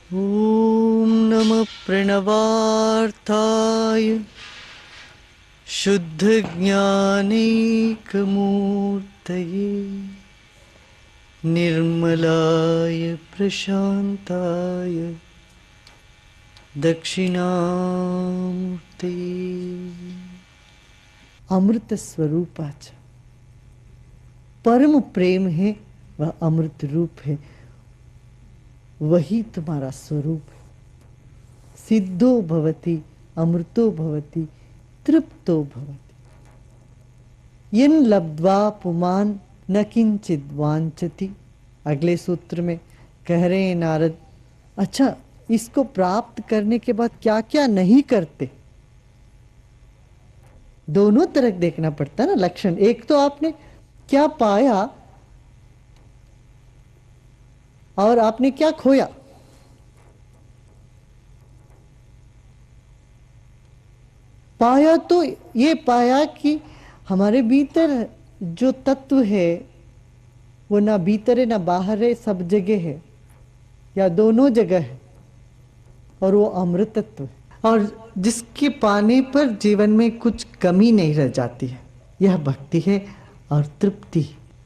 ॐ नमः प्रणवार्थाय शुद्धज्ञानैकमूर्तये निर्मलाय प्रशान्ताय दक्षिणामूर्तये। अमृत स्वरूपाच परम प्रेम है, वह अमृत रूप है, वही तुम्हारा स्वरूप है। सिद्धो भवति अमृतो भवति तृप्तो भवति यन लब्ध्वा पुमान न किंचित वांछति। अगले सूत्र में कह रहे हैं नारद, अच्छा इसको प्राप्त करने के बाद क्या क्या नहीं करते। दोनों तरफ देखना पड़ता है ना लक्षण। एक तो आपने क्या पाया और आपने क्या खोया। पाया तो ये पाया कि हमारे भीतर जो तत्व है वो ना भीतर है ना बाहर है, सब जगह है या दोनों जगह है, और वो अमृत तत्व है और जिसके पाने पर जीवन में कुछ कमी नहीं रह जाती है। यह भक्ति है और तृप्ति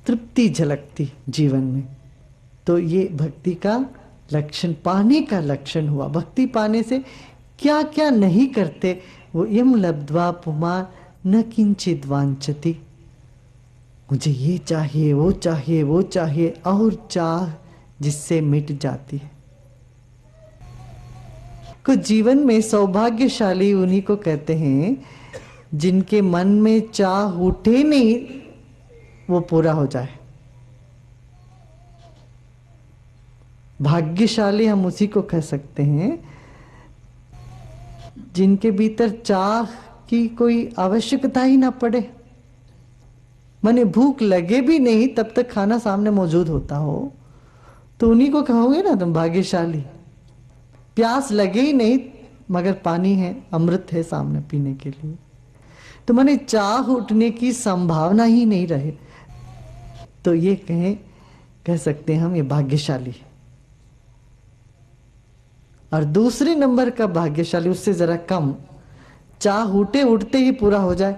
तृप्ति झलकती जीवन में। तो ये भक्ति का लक्षण, पाने का लक्षण हुआ। भक्ति पाने से क्या क्या नहीं करते, वो यम लब्ध्वा पुमा न किंचित वांछति। मुझे ये चाहिए वो चाहिए वो चाहिए, और चाह जिससे मिट जाती है। को जीवन में सौभाग्यशाली उन्हीं को कहते हैं जिनके मन में चाह उठे नहीं वो पूरा हो जाए। भाग्यशाली हम उसी को कह सकते हैं जिनके भीतर चाह की कोई आवश्यकता ही ना पड़े। माने भूख लगे भी नहीं तब तक खाना सामने मौजूद होता हो, तो उन्हीं को कहोगे ना तुम भाग्यशाली। प्यास लगे ही नहीं मगर पानी है, अमृत है सामने पीने के लिए, तो माने चाह उठने की संभावना ही नहीं रहे, तो ये कह सकते हैं हम ये भाग्यशाली। और दूसरे नंबर का भाग्यशाली उससे जरा कम, चाह उठते उठते ही पूरा हो जाए।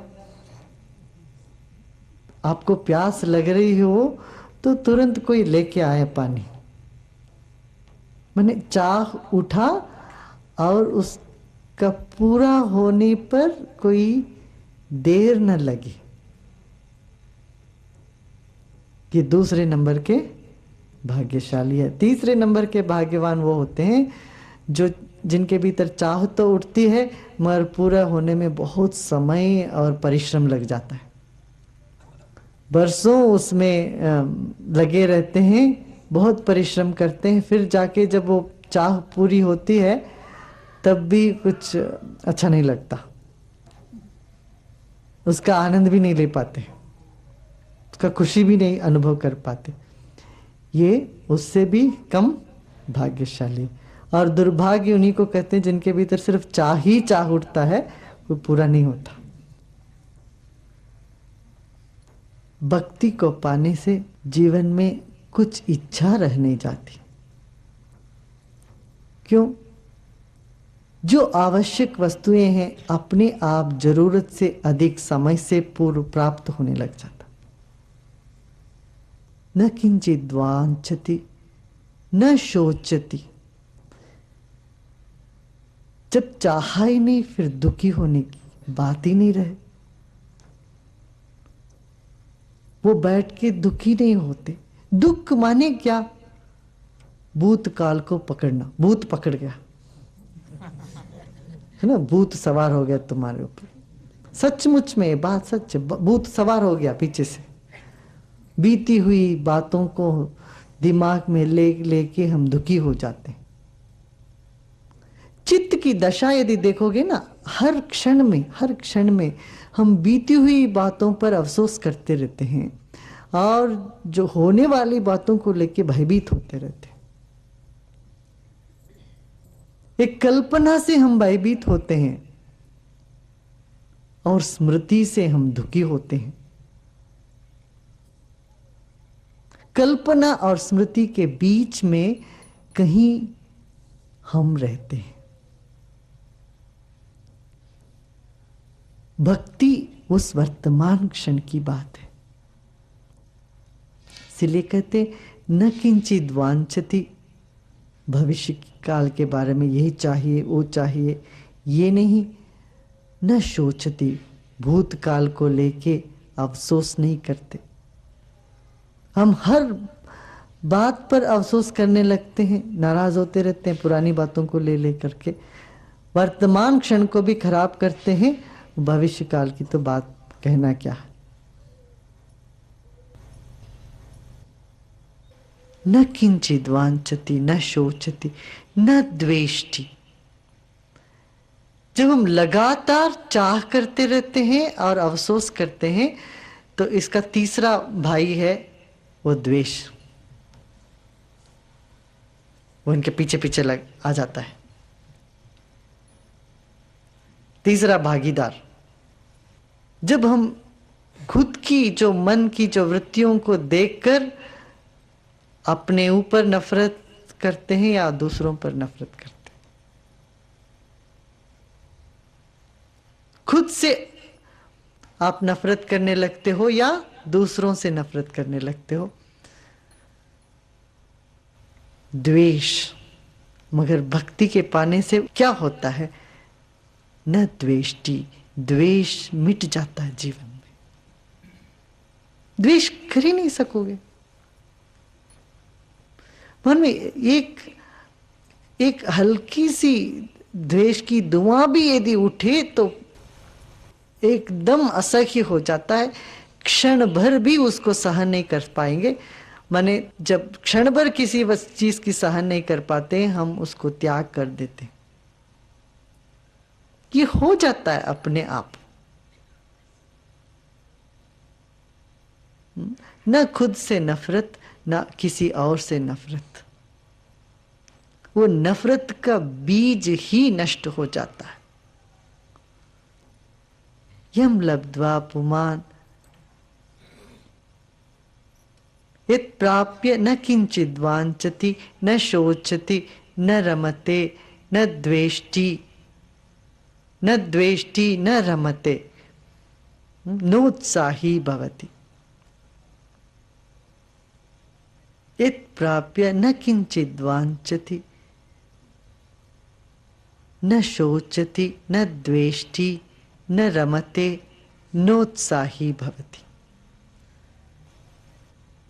आपको प्यास लग रही हो तो तुरंत कोई लेके आए पानी। मैंने चाह उठा और उसका पूरा होने पर कोई देर न लगी। ये दूसरे नंबर के भाग्यशाली है। तीसरे नंबर के भाग्यवान वो होते हैं जो जिनके भीतर चाह तो उठती है मगर पूरा होने में बहुत समय और परिश्रम लग जाता है। बरसों उसमें लगे रहते हैं, बहुत परिश्रम करते हैं, फिर जाके जब वो चाह पूरी होती है तब भी कुछ अच्छा नहीं लगता, उसका आनंद भी नहीं ले पाते, उसका खुशी भी नहीं अनुभव कर पाते। ये उससे भी कम भाग्यशाली। और दुर्भाग्य उन्हीं को कहते हैं जिनके भीतर सिर्फ चाह ही चाह उठता है, वो पूरा नहीं होता। भक्ति को पाने से जीवन में कुछ इच्छा रह नहीं जाती। क्यों? जो आवश्यक वस्तुएं हैं अपने आप जरूरत से अधिक समय से पूर्व प्राप्त होने लग जाता। न किंचित वांछति न शोचति। जब चाहा ही नहीं फिर दुखी होने की बात ही नहीं रहे। वो बैठ के दुखी नहीं होते। दुख माने क्या? भूतकाल को पकड़ना। भूत पकड़ गया है ना, भूत सवार हो गया तुम्हारे ऊपर। सचमुच में बात सच, भूत सवार हो गया पीछे से। बीती हुई बातों को दिमाग में लेके हम दुखी हो जाते हैं। चित्त की दशा यदि देखोगे ना, हर क्षण में हम बीती हुई बातों पर अफसोस करते रहते हैं और जो होने वाली बातों को लेके भयभीत होते रहते हैं। एक कल्पना से हम भयभीत होते हैं और स्मृति से हम दुखी होते हैं। कल्पना और स्मृति के बीच में कहीं हम रहते हैं। भक्ति उस वर्तमान क्षण की बात है। इसलिए कहते न किंचित वांछति, भविष्य काल के बारे में यही चाहिए वो चाहिए ये नहीं। न शोचति, भूतकाल को लेके अफसोस नहीं करते। हम हर बात पर अफसोस करने लगते हैं, नाराज होते रहते हैं पुरानी बातों को ले ले करके, वर्तमान क्षण को भी खराब करते हैं, भविष्य काल की तो बात कहना क्या है। न किंचित वांछति न शोचति न द्वेष्टि। जब हम लगातार चाह करते रहते हैं और अफसोस करते हैं तो इसका तीसरा भाई है वो द्वेष, वो इनके पीछे पीछे लग आ जाता है। तीसरा भागीदार, जब हम खुद की जो मन की जो वृत्तियों को देखकर अपने ऊपर नफरत करते हैं या दूसरों पर नफरत करते हैं, खुद से आप नफरत करने लगते हो या दूसरों से नफरत करने लगते हो, द्वेष। मगर भक्ति के पाने से क्या होता है, न द्वेष्टि, द्वेष मिट जाता है जीवन में। द्वेष कर ही नहीं सकोगे। मन में एक हल्की सी द्वेष की धुआं भी यदि उठे तो एकदम असह्य हो जाता है, क्षण भर भी उसको सहन नहीं कर पाएंगे। माने जब क्षण भर किसी चीज की सहन नहीं कर पाते हम उसको त्याग कर देते, ये हो जाता है अपने आप। न खुद से नफरत न किसी और से नफरत, वो नफरत का बीज ही नष्ट हो जाता है। यम लब्ध्वा पुमान यत् प्राप्य न किंचित् वांछति न शोचति न रमते न द्वेष्टि न रमते नोत्साही भवति। यत् प्राप्य न किंचित् वांछति न शोचति न द्वेष्टि न रमते नोत्साही भवति।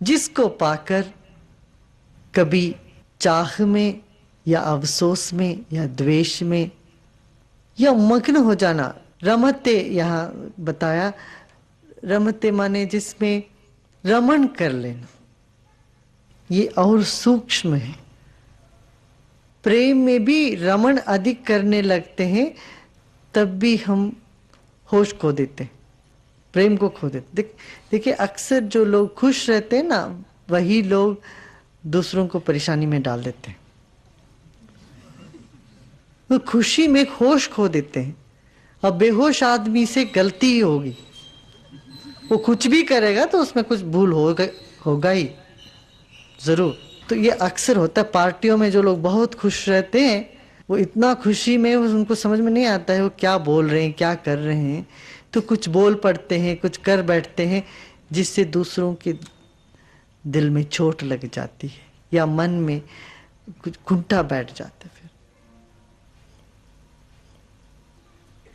जिसको पाकर कभी चाह में या अफसोस में या द्वेष में या मग्न हो जाना, रमते यहाँ बताया, रमते माने जिसमें रमण कर लेना, ये और सूक्ष्म है। प्रेम में भी रमण अधिक करने लगते हैं तब भी हम होश खो देते हैं, प्रेम को खो देते। देखिए अक्सर जो लोग खुश रहते हैं ना वही लोग दूसरों को परेशानी में डाल देते हैं। वो खुशी में होश खो देते हैं। अब बेहोश आदमी से गलती ही होगी, वो कुछ भी करेगा तो उसमें कुछ भूल होगा ही जरूर। तो ये अक्सर होता है पार्टियों में, जो लोग बहुत खुश रहते हैं वो इतना खुशी में उनको समझ में नहीं आता है वो क्या बोल रहे हैं क्या कर रहे हैं, तो कुछ बोल पड़ते हैं कुछ कर बैठते हैं जिससे दूसरों के दिल में चोट लग जाती है या मन में कुछ घुंटा बैठ जाता है। फिर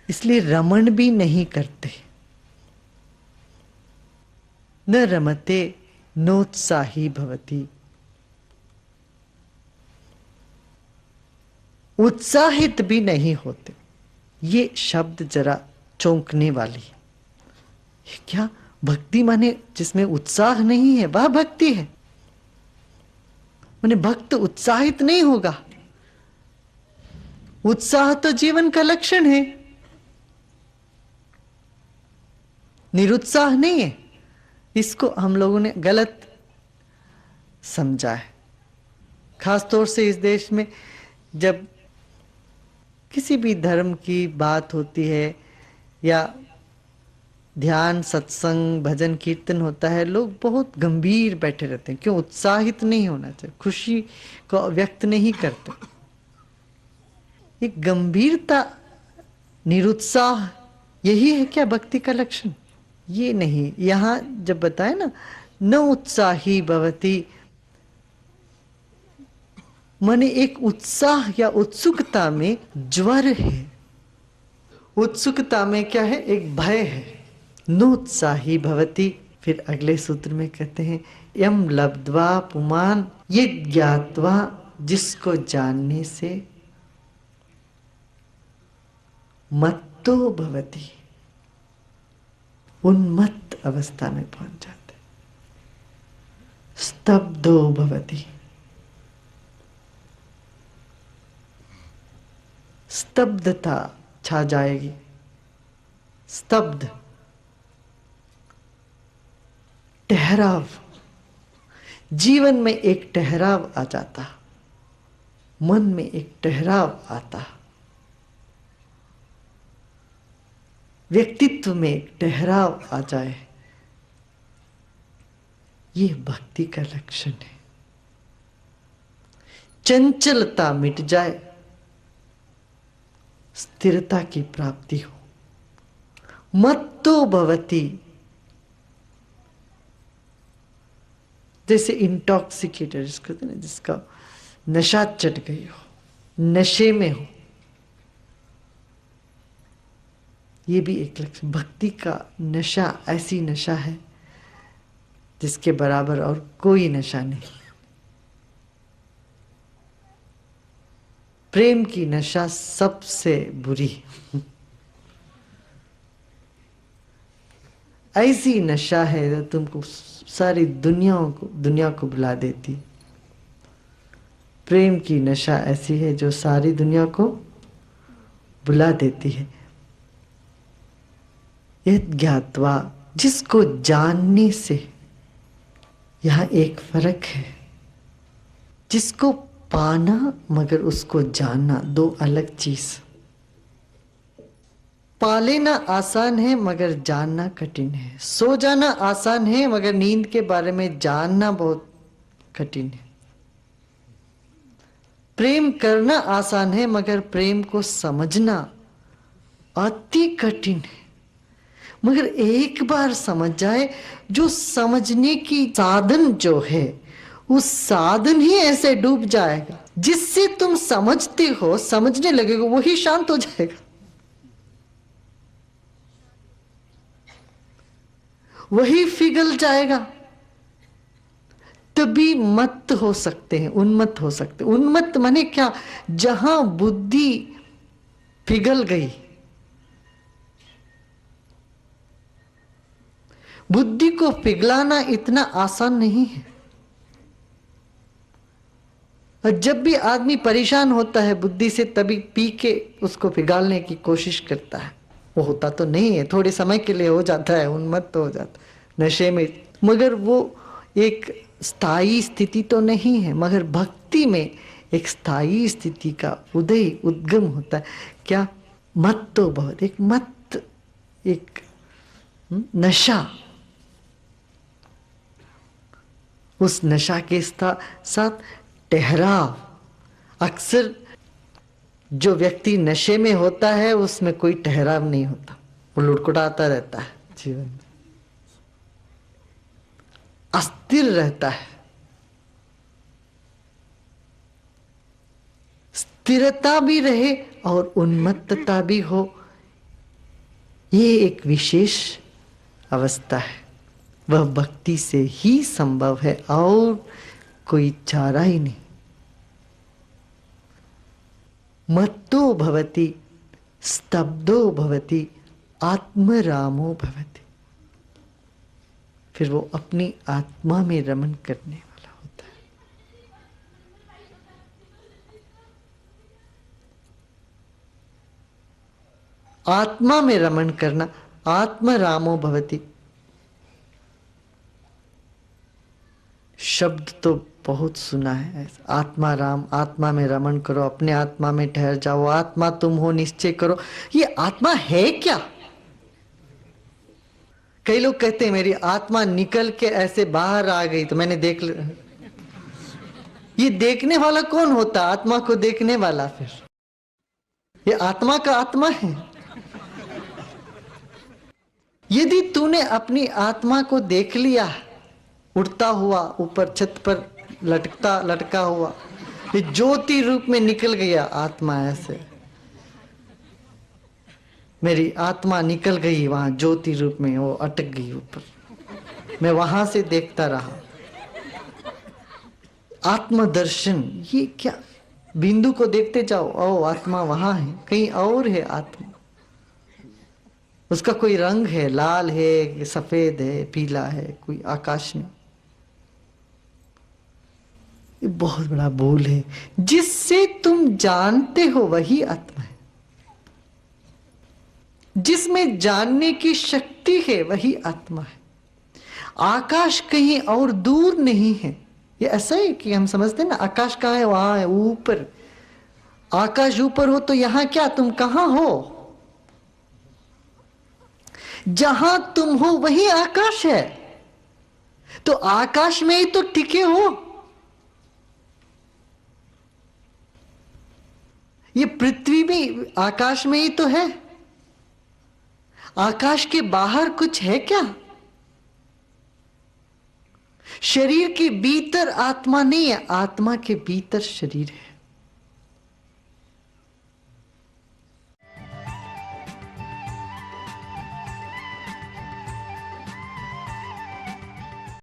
इसलिए रमण भी नहीं करते। न रमते नोत्साही भवति, उत्साहित भी नहीं होते। ये शब्द जरा चौंकने वाली है। क्या भक्ति माने जिसमें उत्साह नहीं है वह भक्ति है? माने भक्त उत्साहित नहीं होगा। उत्साह तो जीवन का लक्षण है, निरुत्साह नहीं है। इसको हम लोगों ने गलत समझा है। खासतौर से इस देश में जब किसी भी धर्म की बात होती है या ध्यान सत्संग भजन कीर्तन होता है, लोग बहुत गंभीर बैठे रहते हैं। क्यों? उत्साहित नहीं होना चाहिए, खुशी को व्यक्त नहीं करते। एक गंभीरता, निरुत्साह, यही है क्या भक्ति का लक्षण? ये नहीं। यहां जब बताए ना, न उत्साही भवती, माने एक उत्साह या उत्सुकता में ज्वर है। उत्सुकता में क्या है? एक भय है। नोत्साही भवती। फिर अगले सूत्र में कहते हैं यम लब्ध्वा पुमान, ये ज्ञात्वा, जिसको जानने से मत्तो भवती, उन्मत्त अवस्था में पहुंच जाते। स्तब्धो भवती, स्तब्धता छा जाएगी। स्तब्ध, ठहराव, जीवन में एक ठहराव आ जाता, मन में एक ठहराव आता, व्यक्तित्व में एक ठहराव आ जाए। ये भक्ति का लक्षण है। चंचलता मिट जाए, स्थिरता की प्राप्ति हो। मत्तो भवती, जैसे इंटॉक्सिकेटेड जिसको कहते हैं ना, जिसका नशा चढ़ गई हो, नशे में हो। ये भी एक लक्षण। भक्ति का नशा ऐसी नशा है जिसके बराबर और कोई नशा नहीं। प्रेम की नशा सबसे बुरी, ऐसी नशा है जो तुमको सारी दुनिया को बुला देती। प्रेम की नशा ऐसी है जो सारी दुनिया को बुला देती है। यह ज्ञात्वा, जिसको जानने से। यहां एक फर्क है, जिसको पाना मगर उसको जानना, दो अलग चीज। पा लेना आसान है मगर जानना कठिन है। सो जाना आसान है मगर नींद के बारे में जानना बहुत कठिन है। प्रेम करना आसान है मगर प्रेम को समझना अति कठिन है। मगर एक बार समझ जाए, जो समझने की साधन जो है, उस साधन ही ऐसे डूब जाएगा, जिससे तुम समझते हो, समझने लगेगा, वही शांत हो जाएगा। वही पिघल जाएगा। तभी मत्त हो सकते हैं, उन्मत्त हो सकते। उन्मत्त माने क्या? जहां बुद्धि पिघल गई। बुद्धि को पिघलाना इतना आसान नहीं है। और जब भी आदमी परेशान होता है बुद्धि से, तभी पी के उसको पिघालने की कोशिश करता है। वो होता तो नहीं है, थोड़े समय के लिए हो जाता है, उन्मत्त हो जाता है नशे में, मगर वो एक स्थायी स्थिति तो नहीं है। मगर भक्ति में एक स्थायी स्थिति का उदय, उद्गम होता है। क्या? मत तो बहुत, एक मत, एक नशा। उस नशा के साथ ठहराव। अक्सर जो व्यक्ति नशे में होता है उसमें कोई ठहराव नहीं होता, वो लुढ़कुढ़ाता रहता है, जीवन में अस्थिर रहता है। स्थिरता भी रहे और उन्मत्तता भी हो, ये एक विशेष अवस्था है। वह भक्ति से ही संभव है और कोई चारा ही नहीं। मत्तो भवति, स्तब्धो भवति, आत्मरामो भवति। फिर वो अपनी आत्मा में रमण करने वाला होता है। आत्मा में रमण करना, आत्मरामो भवति। शब्द तो बहुत सुना है, आत्मा राम, आत्मा में रमण करो, अपने आत्मा में ठहर जाओ, आत्मा तुम हो निश्चय करो। ये आत्मा है क्या? कई लोग कहते हैं मेरी आत्मा निकल के ऐसे बाहर आ गई, तो मैंने देख लिया। ये देखने वाला कौन होता? आत्मा को देखने वाला। फिर ये आत्मा का आत्मा है। यदि तूने अपनी आत्मा को देख लिया उड़ता हुआ ऊपर छत पर लटका हुआ, ये ज्योति रूप में निकल गया आत्मा, ऐसे मेरी आत्मा निकल गई वहां ज्योति रूप में, वो अटक गई ऊपर, मैं वहां से देखता रहा। आत्मदर्शन, ये क्या? बिंदु को देखते जाओ, ओ आत्मा वहां है, कहीं और है आत्मा, उसका कोई रंग है, लाल है, सफेद है, पीला है, कोई आकाश में। ये बहुत बड़ा भूल है। जिससे तुम जानते हो वही आत्मा है, जिसमें जानने की शक्ति है वही आत्मा है। आकाश कहीं और दूर नहीं है। ये ऐसा है कि हम समझते हैं ना, आकाश कहाँ है, वहां है ऊपर। आकाश ऊपर हो तो यहां क्या, तुम कहां हो? जहां तुम हो वही आकाश है, तो आकाश में ही तो टिके हो। ये पृथ्वी भी आकाश में ही तो है। आकाश के बाहर कुछ है क्या? शरीर के भीतर आत्मा नहीं है, आत्मा के भीतर शरीर है।